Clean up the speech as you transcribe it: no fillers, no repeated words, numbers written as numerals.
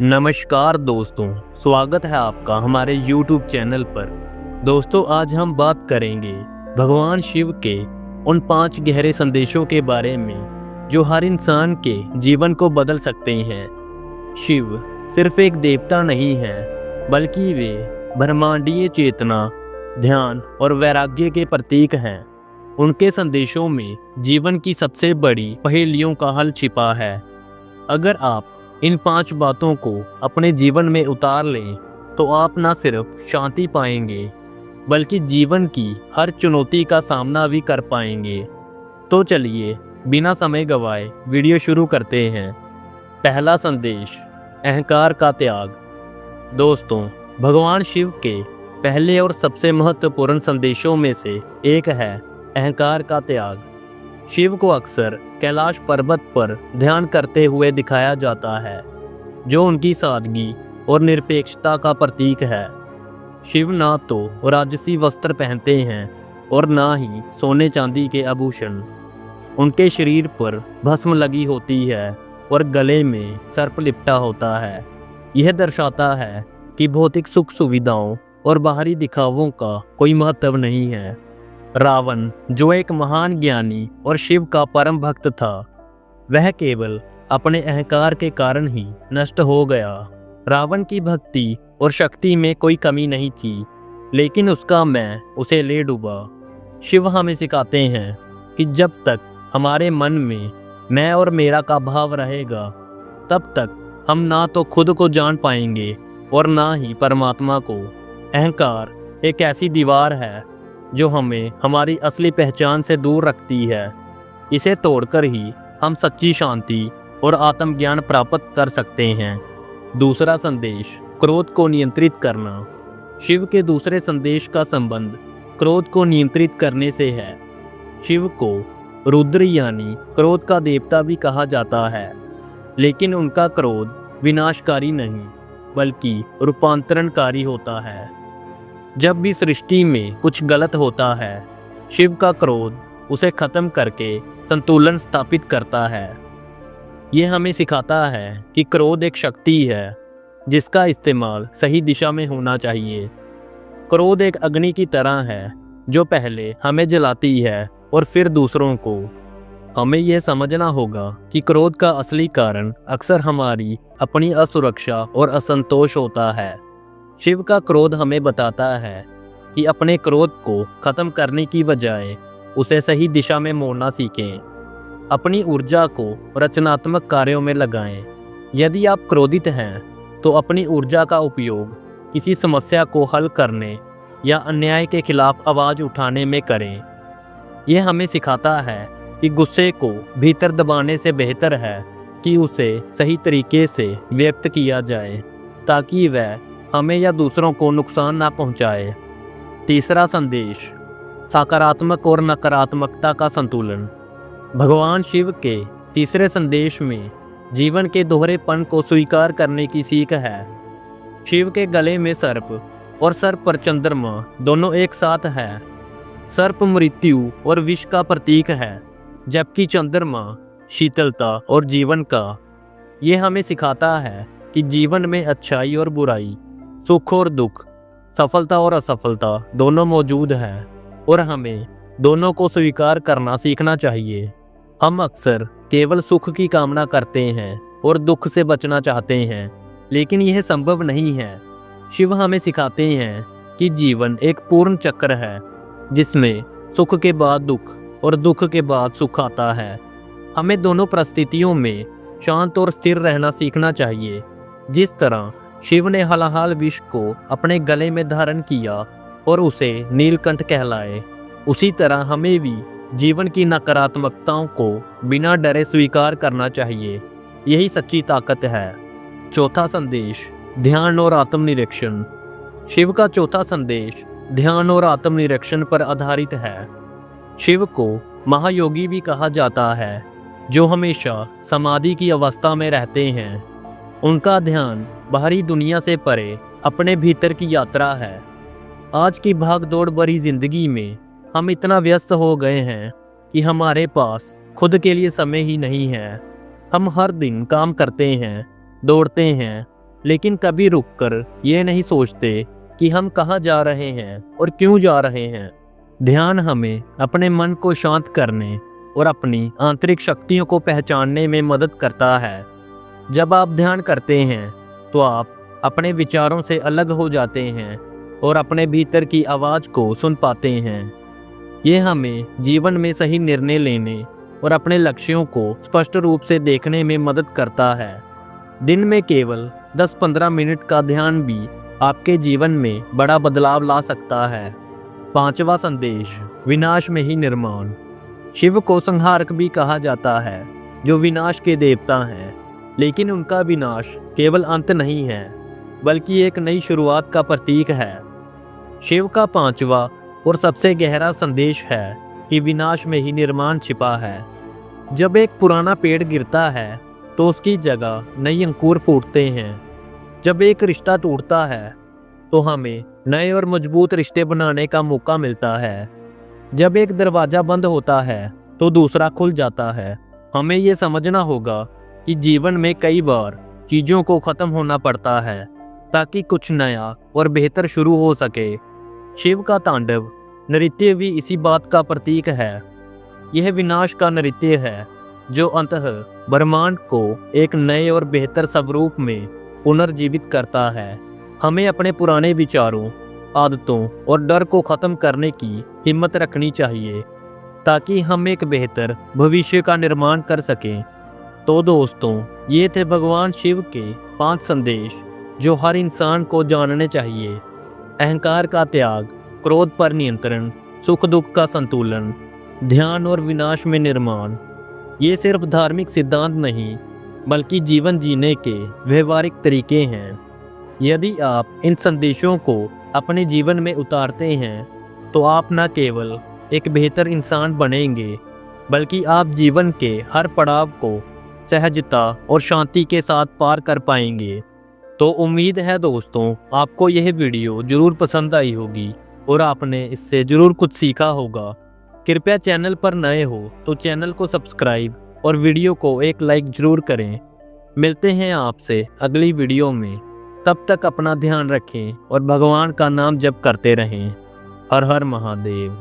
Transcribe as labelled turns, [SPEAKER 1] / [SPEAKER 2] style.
[SPEAKER 1] नमस्कार दोस्तों, स्वागत है आपका हमारे YouTube चैनल पर। दोस्तों, आज हम बात करेंगे भगवान शिव के उन 5 गहरे संदेशों के बारे में जो हर इंसान के जीवन को बदल सकते हैं। शिव सिर्फ एक देवता नहीं है, बल्कि वे ब्रह्मांडीय चेतना, ध्यान और वैराग्य के प्रतीक हैं। उनके संदेशों में जीवन की सबसे बड़ी पहेलियों का हल छिपा है। अगर आप इन 5 बातों को अपने जीवन में उतार लें तो आप न सिर्फ शांति पाएंगे, बल्कि जीवन की हर चुनौती का सामना भी कर पाएंगे। तो चलिए बिना समय गवाए वीडियो शुरू करते हैं। पहला संदेश, अहंकार का त्याग। दोस्तों, भगवान शिव के पहले और सबसे महत्वपूर्ण संदेशों में से एक है अहंकार का त्याग। शिव को अक्सर कैलाश पर्वत पर ध्यान करते हुए दिखाया जाता है, जो उनकी सादगी और निरपेक्षता का प्रतीक है। शिव ना तो राजसी वस्त्र पहनते हैं और ना ही सोने चांदी के आभूषण। उनके शरीर पर भस्म लगी होती है और गले में सर्प लिपटा होता है। यह दर्शाता है कि भौतिक सुख सुविधाओं और बाहरी दिखावों का कोई महत्व नहीं है। रावण, जो एक महान ज्ञानी और शिव का परम भक्त था, वह केवल अपने अहंकार के कारण ही नष्ट हो गया। रावण की भक्ति और शक्ति में कोई कमी नहीं थी, लेकिन उसका मैं उसे ले डूबा। शिव हमें सिखाते हैं कि जब तक हमारे मन में मैं और मेरा का भाव रहेगा, तब तक हम ना तो खुद को जान पाएंगे और ना ही परमात्मा को। अहंकार एक ऐसी दीवार है जो हमें हमारी असली पहचान से दूर रखती है। इसे तोड़कर ही हम सच्ची शांति और आत्मज्ञान प्राप्त कर सकते हैं। दूसरा संदेश, क्रोध को नियंत्रित करना। शिव के दूसरे संदेश का संबंध क्रोध को नियंत्रित करने से है। शिव को रुद्र यानी क्रोध का देवता भी कहा जाता है, लेकिन उनका क्रोध विनाशकारी नहीं, बल्कि रूपांतरणकारी होता है। जब भी सृष्टि में कुछ गलत होता है, शिव का क्रोध उसे खत्म करके संतुलन स्थापित करता है। यह हमें सिखाता है कि क्रोध एक शक्ति है, जिसका इस्तेमाल सही दिशा में होना चाहिए। क्रोध एक अग्नि की तरह है जो पहले हमें जलाती है और फिर दूसरों को। हमें यह समझना होगा कि क्रोध का असली कारण अक्सर हमारी अपनी असुरक्षा और असंतोष होता है। शिव का क्रोध हमें बताता है कि अपने क्रोध को खत्म करने की बजाय उसे सही दिशा में मोड़ना सीखें। अपनी ऊर्जा को रचनात्मक कार्यों में लगाएं। यदि आप क्रोधित हैं तो अपनी ऊर्जा का उपयोग किसी समस्या को हल करने या अन्याय के खिलाफ आवाज़ उठाने में करें। यह हमें सिखाता है कि गुस्से को भीतर दबाने से बेहतर है कि उसे सही तरीके से व्यक्त किया जाए, ताकि वह हमें या दूसरों को नुकसान ना पहुंचाए। तीसरा संदेश, सकारात्मक और नकारात्मकता का संतुलन। भगवान शिव के तीसरे संदेश में जीवन के दोहरेपन को स्वीकार करने की सीख है। शिव के गले में सर्प और सर पर चंद्रमा दोनों एक साथ है। सर्प मृत्यु और विष का प्रतीक है, जबकि चंद्रमा शीतलता और जीवन का। यह हमें सिखाता है कि जीवन में अच्छाई और बुराई, सुख और दुख, सफलता और असफलता दोनों मौजूद है और हमें दोनों को स्वीकार करना सीखना चाहिए। हम अक्सर केवल सुख की कामना करते हैं और दुख से बचना चाहते हैं, लेकिन यह संभव नहीं है। शिव हमें सिखाते हैं कि जीवन एक पूर्ण चक्र है, जिसमें सुख के बाद दुख और दुख के बाद सुख आता है। हमें दोनों परिस्थितियों में शांत और स्थिर रहना सीखना चाहिए। जिस तरह शिव ने हलाहल विष को अपने गले में धारण किया और उसे नीलकंठ कहलाए, उसी तरह हमें भी जीवन की नकारात्मकताओं को बिना डरे स्वीकार करना चाहिए। यही सच्ची ताकत है। चौथा संदेश, ध्यान और आत्मनिरीक्षण। शिव का चौथा संदेश ध्यान और आत्मनिरीक्षण पर आधारित है। शिव को महायोगी भी कहा जाता है, जो हमेशा समाधि की अवस्था में रहते हैं। उनका ध्यान बाहरी दुनिया से परे अपने भीतर की यात्रा है। आज की भागदौड़ भरी जिंदगी में हम इतना व्यस्त हो गए हैं कि हमारे पास खुद के लिए समय ही नहीं है। हम हर दिन काम करते हैं, दौड़ते हैं लेकिन कभी रुककर ये नहीं सोचते कि हम कहाँ जा रहे हैं और क्यों जा रहे हैं। ध्यान हमें अपने मन को शांत करने और अपनी आंतरिक शक्तियों को पहचानने में मदद करता है। जब आप ध्यान करते हैं तो आप अपने विचारों से अलग हो जाते हैं और अपने भीतर की आवाज़ को सुन पाते हैं। ये हमें जीवन में सही निर्णय लेने और अपने लक्ष्यों को स्पष्ट रूप से देखने में मदद करता है। दिन में केवल 10-15 मिनट का ध्यान भी आपके जीवन में बड़ा बदलाव ला सकता है। 5वां संदेश, विनाश में ही निर्माण। शिव को संहारक भी कहा जाता है, जो विनाश के देवता हैं, लेकिन उनका विनाश केवल अंत नहीं है, बल्कि एक नई शुरुआत का प्रतीक है। शिव का 5वां और सबसे गहरा संदेश है कि विनाश में ही निर्माण छिपा है। जब एक पुराना पेड़ गिरता है तो उसकी जगह नई अंकुर फूटते हैं। जब एक रिश्ता टूटता है तो हमें नए और मजबूत रिश्ते बनाने का मौका मिलता है। जब एक दरवाजा बंद होता है तो दूसरा खुल जाता है। हमें ये समझना होगा कि जीवन में कई बार चीज़ों को ख़त्म होना पड़ता है ताकि कुछ नया और बेहतर शुरू हो सके। शिव का तांडव नृत्य भी इसी बात का प्रतीक है। यह विनाश का नृत्य है जो अंततः ब्रह्मांड को एक नए और बेहतर स्वरूप में पुनर्जीवित करता है। हमें अपने पुराने विचारों, आदतों और डर को ख़त्म करने की हिम्मत रखनी चाहिए ताकि हम एक बेहतर भविष्य का निर्माण कर सकें। तो दोस्तों, ये थे भगवान शिव के 5 संदेश जो हर इंसान को जानने चाहिए। अहंकार का त्याग, क्रोध पर नियंत्रण, सुख दुख का संतुलन, ध्यान और विनाश में निर्माण। ये सिर्फ धार्मिक सिद्धांत नहीं, बल्कि जीवन जीने के व्यवहारिक तरीके हैं। यदि आप इन संदेशों को अपने जीवन में उतारते हैं तो आप न केवल एक बेहतर इंसान बनेंगे, बल्कि आप जीवन के हर पड़ाव को सहजता और शांति के साथ पार कर पाएंगे। तो उम्मीद है दोस्तों, आपको यह वीडियो ज़रूर पसंद आई होगी और आपने इससे ज़रूर कुछ सीखा होगा। कृपया चैनल पर नए हो तो चैनल को सब्सक्राइब और वीडियो को एक लाइक ज़रूर करें। मिलते हैं आपसे अगली वीडियो में। तब तक अपना ध्यान रखें और भगवान का नाम जप करते रहें। हर हर महादेव।